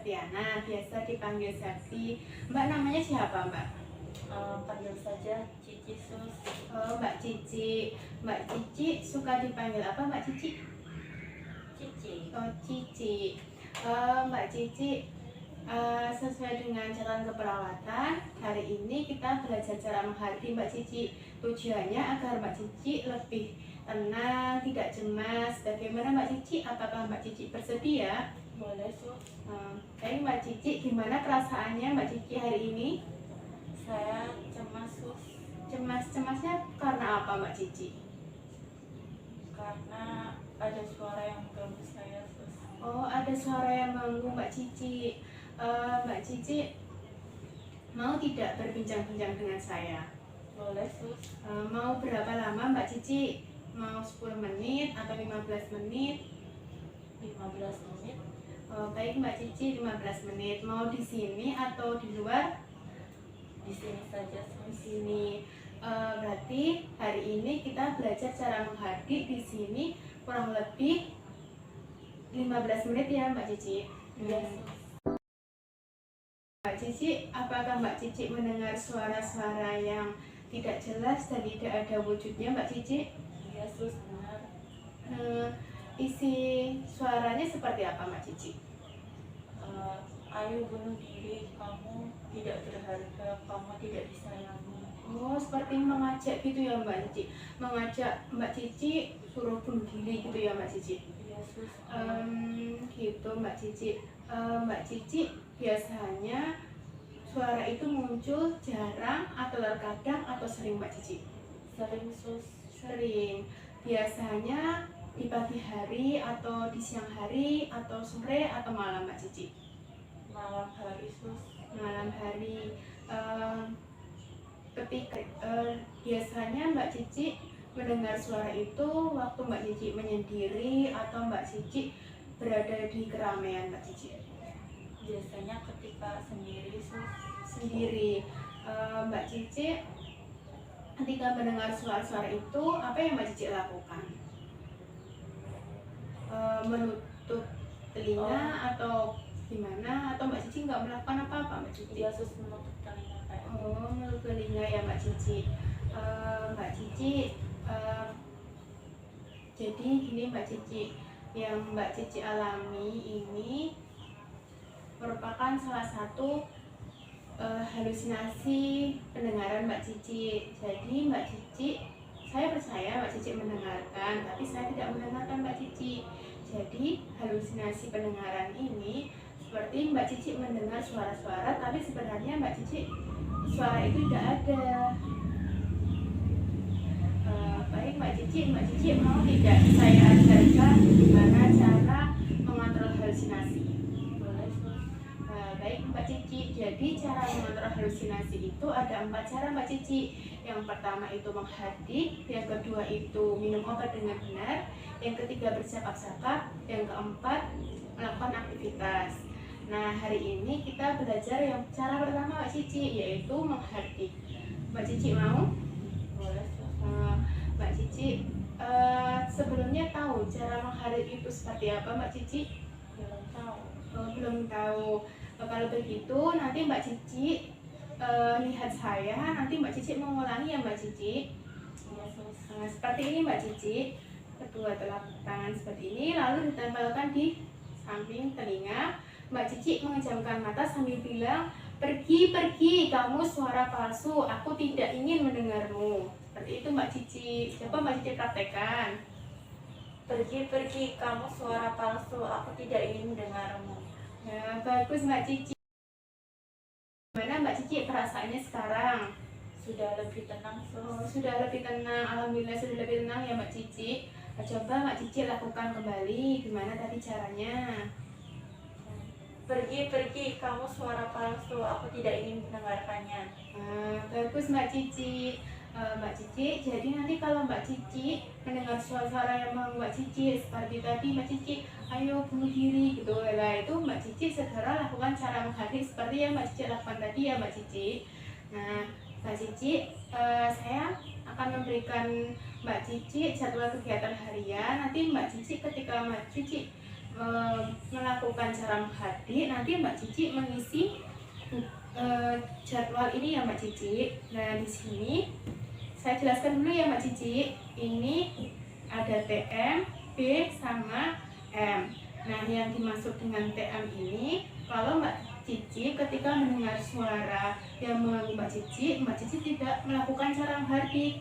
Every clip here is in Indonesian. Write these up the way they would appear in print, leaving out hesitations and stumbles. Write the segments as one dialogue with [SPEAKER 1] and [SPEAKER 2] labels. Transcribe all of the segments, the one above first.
[SPEAKER 1] Septiana, biasa dipanggil Septi. Mbak namanya siapa, Mbak?
[SPEAKER 2] Panggil saja Cici Sus.
[SPEAKER 1] Oh, Mbak Cici. Mbak Cici suka dipanggil apa, Mbak Cici?
[SPEAKER 2] Cici.
[SPEAKER 1] Oh, Cici. Mbak Cici, sesuai dengan catatan keperawatan, hari ini kita belajar cara menghargai Mbak Cici. Tujuannya agar Mbak Cici lebih tenang, tidak cemas. Bagaimana Mbak Cici? Apakah Mbak Cici bersedia?
[SPEAKER 2] Boleh Sus.
[SPEAKER 1] Baik Mbak Cici, gimana perasaannya Mbak Cici hari ini?
[SPEAKER 2] Saya cemas Sus.
[SPEAKER 1] Cemasnya karena apa Mbak Cici?
[SPEAKER 2] Karena ada suara yang mengganggu saya Sus.
[SPEAKER 1] Oh, ada suara yang mengganggu Mbak Cici. Mbak Cici mau tidak berbincang-bincang dengan saya?
[SPEAKER 2] Boleh Sus.
[SPEAKER 1] Mau berapa lama Mbak Cici? Mau 10 menit atau 15 menit?
[SPEAKER 2] 15 menit.
[SPEAKER 1] Baik Mbak Cici, 15 menit. Mau di sini atau di luar?
[SPEAKER 2] Di sini saja
[SPEAKER 1] Di
[SPEAKER 2] Sus.
[SPEAKER 1] sini. Berarti hari ini kita belajar cara menghardik di sini kurang lebih 15 menit ya Mbak Cici.
[SPEAKER 2] Iya Sus.
[SPEAKER 1] Mbak Cici, apakah Mbak Cici mendengar suara-suara yang tidak jelas dan tidak ada wujudnya Mbak Cici?
[SPEAKER 2] Iya Sus, benar.
[SPEAKER 1] Isi suaranya seperti apa Mbak Cici?
[SPEAKER 2] Ayo bunuh diri, kamu tidak berharga, kamu tidak disayangi.
[SPEAKER 1] Oh, seperti mengajak gitu ya Mbak Cici. Mengajak Mbak Cici suruh bunuh diri gitu ya Mbak Cici.
[SPEAKER 2] Iya Sus.
[SPEAKER 1] Gitu Mbak Cici. Mbak Cici biasanya suara itu muncul jarang atau terkadang atau sering Mbak Cici?
[SPEAKER 2] Sering Sus.
[SPEAKER 1] Sering. Biasanya di pagi hari atau di siang hari atau sore atau malam Mbak Cici?
[SPEAKER 2] Malam hari Sus.
[SPEAKER 1] Malam hari. Ketika biasanya Mbak Cici mendengar suara itu waktu Mbak Cici menyendiri atau Mbak Cici berada di keramaian Mbak Cici?
[SPEAKER 2] Biasanya ketika sendiri Sus.
[SPEAKER 1] Sendiri. Mbak Cici ketika mendengar suara-suara itu apa yang Mbak Cici lakukan? Menutup telinga atau gimana? Atau Mbak Cici nggak melakukan apa-apa Mbak Cici?
[SPEAKER 2] Iya Sus, menutup telinga kayak gitu.
[SPEAKER 1] Oh, menutup telinga ya Mbak Cici. Mbak Cici, jadi gini Mbak Cici, yang Mbak Cici alami ini merupakan salah satu halusinasi pendengaran Mbak Cici. Jadi Mbak Cici, saya percaya Mbak Cici mendengarkan, tapi saya tidak mendengarkan Mbak Cici. Jadi halusinasi pendengaran ini seperti Mbak Cici mendengar suara-suara, tapi sebenarnya Mbak Cici suara itu tidak ada. Baik Mbak Cici mau tidak saya ajarkan bagaimana cara mengontrol halusinasi?
[SPEAKER 2] Boleh Sus.
[SPEAKER 1] Baik Mbak Cici, jadi cara mengontrol halusinasi itu ada 4 cara Mbak Cici. Yang pertama itu menghardik, yang kedua itu minum obat dengan benar, yang ketiga bercakap-cakap, yang keempat melakukan aktivitas. Nah, hari ini kita belajar yang cara pertama Mbak Cici, yaitu menghardik. Mbak Cici mau?
[SPEAKER 2] Boleh Sus.
[SPEAKER 1] Mbak Cici, sebelumnya tahu cara menghardik itu seperti apa Mbak Cici?
[SPEAKER 2] Belum tahu.
[SPEAKER 1] Belum tahu. Kalau begitu nanti Mbak Cici lihat saya, nanti Mbak Cici mengulangi ya Mbak Cici.
[SPEAKER 2] Iya Sus.
[SPEAKER 1] Seperti ini Mbak Cici, kedua telapak tangan seperti ini, lalu ditempelkan di samping telinga. Mbak Cici mengejamkan mata sambil bilang, pergi, kamu suara palsu, aku tidak ingin mendengarmu. Seperti itu Mbak Cici. Coba Mbak Cici praktekkan.
[SPEAKER 2] Pergi, kamu suara palsu, aku tidak ingin mendengarmu.
[SPEAKER 1] Ya, bagus Mbak Cici. Gimana Mbak Cici perasaannya sekarang?
[SPEAKER 2] Sudah lebih tenang Sus.
[SPEAKER 1] Sudah lebih tenang, alhamdulillah sudah lebih tenang ya Mbak Cici. Coba Mbak Cici lakukan kembali, gimana tadi caranya?
[SPEAKER 2] Pergi, kamu suara palsu, aku tidak ingin mendengarkannya.
[SPEAKER 1] Bagus Mbak Cici. Mbak Cici, jadi nanti kalau Mbak Cici mendengar suara-suara yang mau Mbak Cici seperti tadi Mbak Cici, ayo bunuh diri gitu lah, itu Mbak Cici segera lakukan cara menghardik seperti yang Mbak Cici lakukan tadi ya Mbak Cici. Nah, Mbak Cici, saya akan memberikan Mbak Cici jadwal kegiatan harian. Nanti Mbak Cici ketika Mbak Cici melakukan cara menghadik, nanti Mbak Cici mengisi jadwal ini ya Mbak Cici. Nah, di sini saya jelaskan dulu ya Mbak Cici. Ini ada TM, B, sama M. Nah, yang dimaksud dengan TM ini, kalau Mbak Cici ketika mendengar suara yang mengganggu Mbak Cici tidak melakukan cara menghadik.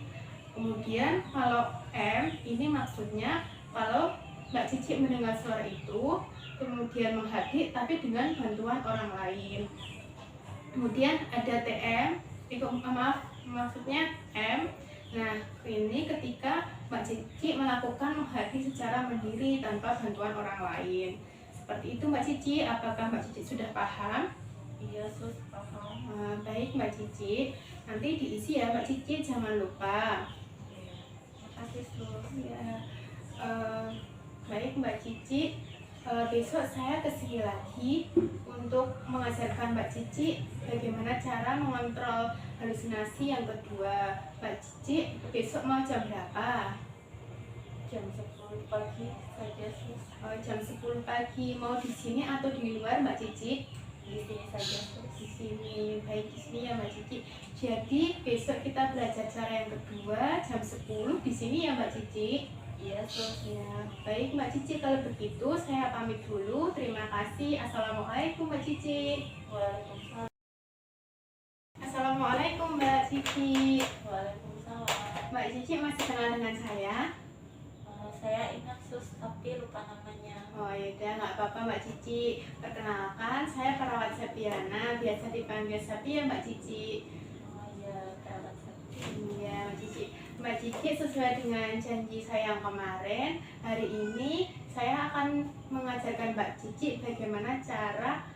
[SPEAKER 1] Kemudian kalau M ini maksudnya kalau Mbak Cici mendengar suara itu, kemudian menghadik tapi dengan bantuan orang lain. Kemudian ada TM, itu maksudnya M. Nah, ini ketika Mbak Cici melakukan menghadik secara mandiri tanpa bantuan orang lain. Seperti itu Mbak Cici, apakah Mbak Cici sudah paham?
[SPEAKER 2] Iya sus, paham.
[SPEAKER 1] Baik Mbak Cici, nanti diisi ya Mbak Cici, jangan lupa.
[SPEAKER 2] Makasih sus.
[SPEAKER 1] Ya, baik Mbak Cici, besok saya kesini lagi untuk mengajarkan Mbak Cici bagaimana cara mengontrol halusinasi yang kedua. Mbak Cici besok mau jam berapa?
[SPEAKER 2] Jam 10 pagi saja sus.
[SPEAKER 1] Jam 10 pagi. Mau di sini atau di luar Mbak Cici?
[SPEAKER 2] Di sini saja sus.
[SPEAKER 1] Di sini, baik di sini ya Mbak Cici. Jadi besok kita belajar cara yang kedua jam 10 di sini ya Mbak Cici.
[SPEAKER 2] Iya sus.
[SPEAKER 1] Ya, baik Mbak Cici, kalau begitu saya pamit dulu. Terima kasih. Assalamualaikum Mbak Cici.
[SPEAKER 2] Waalaikumsalam.
[SPEAKER 1] Assalamualaikum Mbak Cici.
[SPEAKER 2] Waalaikumsalam.
[SPEAKER 1] Mbak Cici masih kenal dengan saya?
[SPEAKER 2] Saya ingat sus, tapi lupa namanya.
[SPEAKER 1] Oh ya udah, nggak apa-apa Mbak Cici. Perkenalkan, saya perawat Septiana, biasa dipanggil Septi ya Mbak Cici.
[SPEAKER 2] Oh iya, perawat Septi.
[SPEAKER 1] Iya Mbak Cici. Mbak Cici, sesuai dengan janji saya yang kemarin, hari ini saya akan mengajarkan Mbak Cici bagaimana cara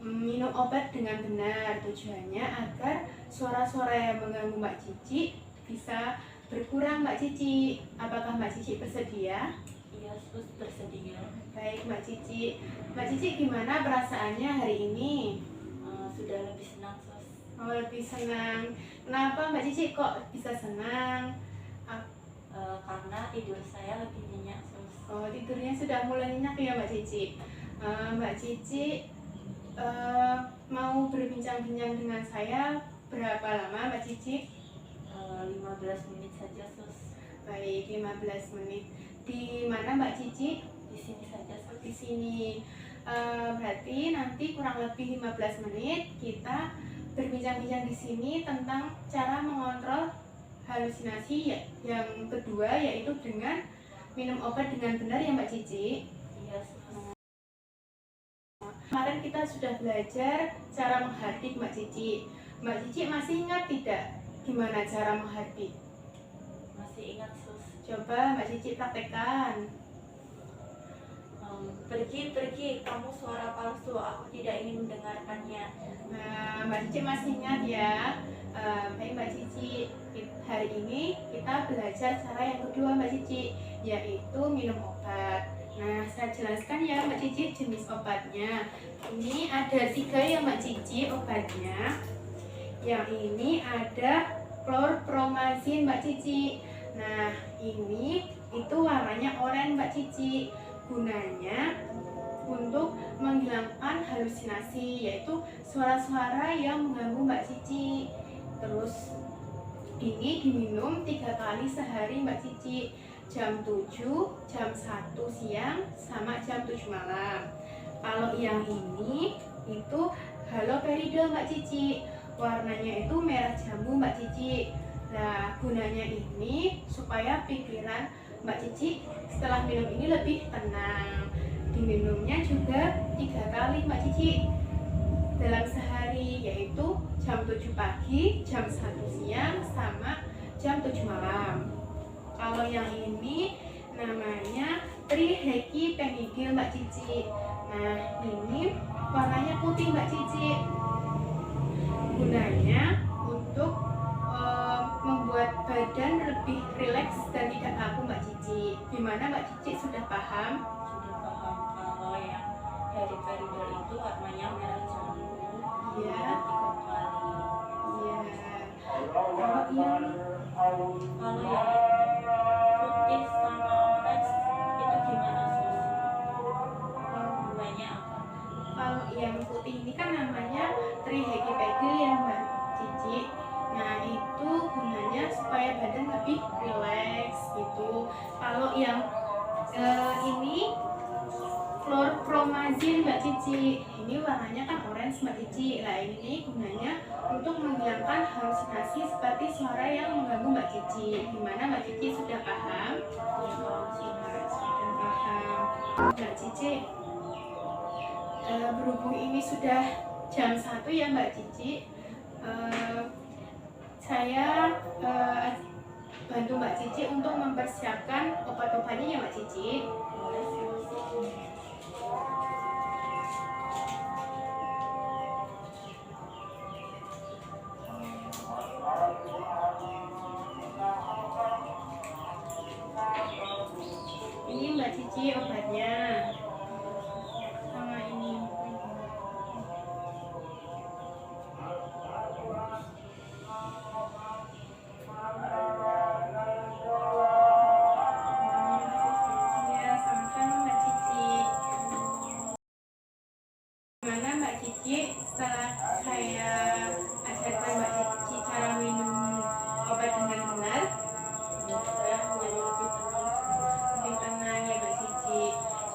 [SPEAKER 1] minum obat dengan benar. Tujuannya agar suara-suara yang mengganggu Mbak Cici bisa berkurang Mbak Cici. Apakah Mbak Cici bersedia?
[SPEAKER 2] Iya sus, bersedia.
[SPEAKER 1] Baik Mbak Cici. Mbak Cici gimana perasaannya hari ini?
[SPEAKER 2] Sudah lebih senang sus.
[SPEAKER 1] Oh, lebih senang. Kenapa Mbak Cici kok bisa senang?
[SPEAKER 2] Karena tidur saya lebih nyenyak sus.
[SPEAKER 1] Oh, tidurnya sudah mulai nyenyak ya Mbak Cici. Mbak Cici mau berbincang-bincang dengan saya berapa lama Mbak Cici?
[SPEAKER 2] 15 menit saja sus.
[SPEAKER 1] Baik, 15 menit. Di mana Mbak Cici?
[SPEAKER 2] Di sini saja sus.
[SPEAKER 1] Di sini. Berarti nanti kurang lebih 15 menit kita berbincang-bincang di sini tentang cara mengontrol halusinasi yang kedua, yaitu dengan minum obat dengan benar ya Mbak Cici.
[SPEAKER 2] Iya sus.
[SPEAKER 1] Kemarin kita sudah belajar cara menghadik Mbak Cici. Mbak Cici masih ingat tidak gimana cara menghadik?
[SPEAKER 2] Masih ingat sus.
[SPEAKER 1] Coba Mbak Cici praktekkan.
[SPEAKER 2] Pergi, kamu suara palsu, aku tidak ingin mendengarkannya.
[SPEAKER 1] Nah, Mbak Cici masih ingat ya. Baik Mbak Cici, hari ini kita belajar cara yang kedua Mbak Cici, yaitu minum obat. Nah, saya jelaskan ya Mbak Cici jenis obatnya. Ini ada 3 ya Mbak Cici obatnya. Yang ini ada chlorpromazin Mbak Cici. Nah, ini itu warnanya oranye Mbak Cici. Gunanya untuk menghilangkan halusinasi, yaitu suara-suara yang mengganggu Mbak Cici. Terus ini diminum 3 kali sehari Mbak Cici, jam 7, jam 1 siang, sama jam 7 malam. Kalau yang ini itu haloperidol Mbak Cici, warnanya itu merah jambu Mbak Cici. Nah, gunanya ini supaya pikiran Mbak Cici setelah minum ini lebih tenang. Diminumnya juga 3 kali Mbak Cici dalam sehari, yaitu jam 7 pagi, jam 1 siang, sama jam 7 malam. Kalau yang ini namanya trihexyphenidyl Mbak Cici. Nah, ini warnanya putih Mbak Cici. Gunanya untuk membuat badan lebih rileks dan tidak kaku Mbak Cici. Gimana Mbak Cici, sudah paham?
[SPEAKER 2] Sudah paham. Kalau yang haloperidol itu warnanya merah jambu.
[SPEAKER 1] Iya.
[SPEAKER 2] 3 kali.
[SPEAKER 1] Iya.
[SPEAKER 2] Kalau yang putih sama orange itu gimana sus?
[SPEAKER 1] Cici. Nah, itu gunanya supaya badan lebih rileks gitu. Kalau yang ini chlorpromazine Mbak Cici, ini warnanya kan orange Mbak Cici. Nah, ini gunanya untuk menghilangkan halusinasi seperti suara yang mengganggu Mbak Cici. Gimana Mbak Cici, sudah paham? Sudah paham. Mbak Cici, berhubung ini sudah jam 1 ya Mbak Cici, saya bantu Mbak Cici untuk mempersiapkan obat-obatnya ya Mbak Cici. Ini Mbak Cici obatnya. Sama ini. Ya, sama-sama Mbak Cici. Gimana Mbak Cici, setelah saya ajarkan Mbak Cici cara minum obat dengan benar?
[SPEAKER 2] Saya menjadi
[SPEAKER 1] Lebih tenang ya Mbak Cici.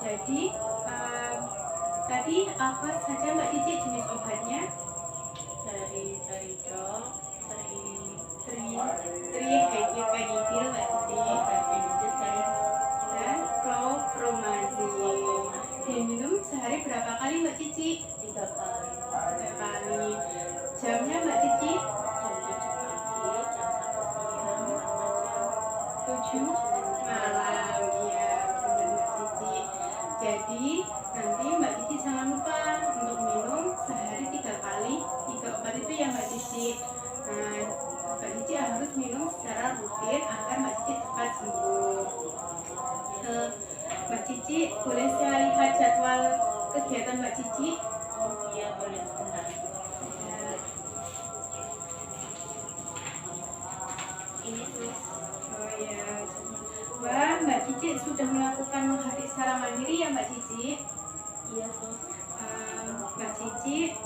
[SPEAKER 1] Jadi tadi apa saja Mbak Cici jenis obatnya?
[SPEAKER 2] dari Taridol,
[SPEAKER 1] Trihydrocanidil Mbak Cici, dan chlorpromazine. Diminum sehari berapa kali Mbak Cici?
[SPEAKER 2] 3 kali.
[SPEAKER 1] 3 kali. Jamnya Mbak Cici?
[SPEAKER 2] Jam 7 pagi, jam 1 siang, sama jam
[SPEAKER 1] 7 malam. Iya, benar Mbak Cici. Jadi nanti Mbak Cici jangan lupa untuk minum sehari 3 kali 3 obat itu ya Mbak Cici. Nah, Mbak Cici harus minum secara rutin agar Mbak Cici cepat sembuh. Mbak Cici, boleh saya lihat jadwal kegiatan Mbak Cici?
[SPEAKER 2] Oh iya, boleh sebentar.
[SPEAKER 1] Ya,
[SPEAKER 2] Ini sus.
[SPEAKER 1] oh ya. Wah, Mbak Cici sudah melakukan menghari secara mandiri ya Mbak Cici?
[SPEAKER 2] Iya sus.
[SPEAKER 1] Mbak Cici,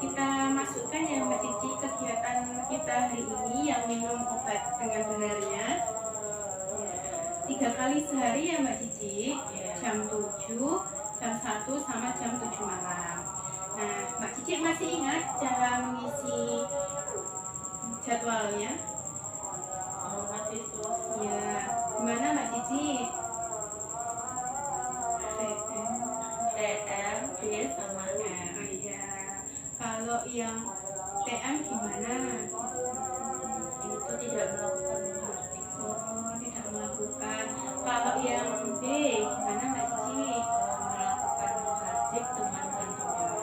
[SPEAKER 1] kita masukkan ya Mbak Cici kegiatan kita hari ini yang minum obat dengan benarnya. 3 kali sehari ya Mbak Cici, jam 7, jam 1, sama jam 7 malam. Nah, Mbak Cici masih ingat cara mengisi jadwalnya?
[SPEAKER 2] Oh, masih sus.
[SPEAKER 1] Ya, gimana Mbak Cici?
[SPEAKER 2] TM, D sama M.
[SPEAKER 1] Oh iya, kalau yang TM gimana?
[SPEAKER 2] Itu tidak melakukan mengharding sus.
[SPEAKER 1] Oh, tidak melakukan. Kalau yang B gimana Mbak Cici?
[SPEAKER 2] Melakukan mengharding dengan bantuan.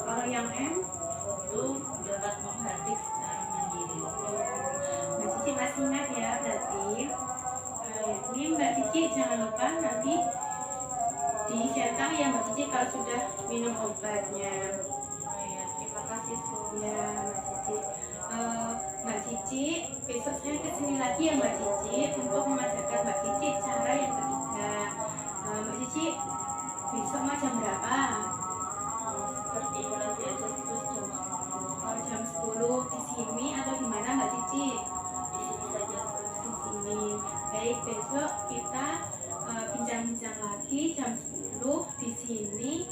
[SPEAKER 1] Kalau yang M?
[SPEAKER 2] Itu dapat mengharding secara mandiri.
[SPEAKER 1] Mbak Cici masih ingat ya berarti. Ini Mbak Cici jangan lupa nanti dicetak ya Mbak Cici kalau sudah minum obatnya.
[SPEAKER 2] Oh iya, terima kasih sus.
[SPEAKER 1] Ya Mbak Cici. Mbak Cici, besok saya kesini lagi ya Mbak Cici untuk mengajarkan Mbak Cici cara yang ketiga. Mbak Cici, besok mau jam berapa?
[SPEAKER 2] Seperti lagi aja sus, jam 10.
[SPEAKER 1] Oh, jam 10 di sini atau di mana Mbak Cici?
[SPEAKER 2] Di sini saja sus.
[SPEAKER 1] Di sini. Baik, besok kita bincang-bincang lagi jam 10 di sini.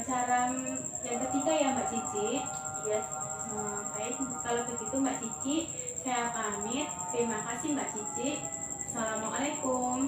[SPEAKER 1] Cara yang ketiga ya Mbak Cici.
[SPEAKER 2] Iya.
[SPEAKER 1] Baik, kalau begitu Mbak Cici, saya pamit. Terima kasih Mbak Cici. Assalamualaikum.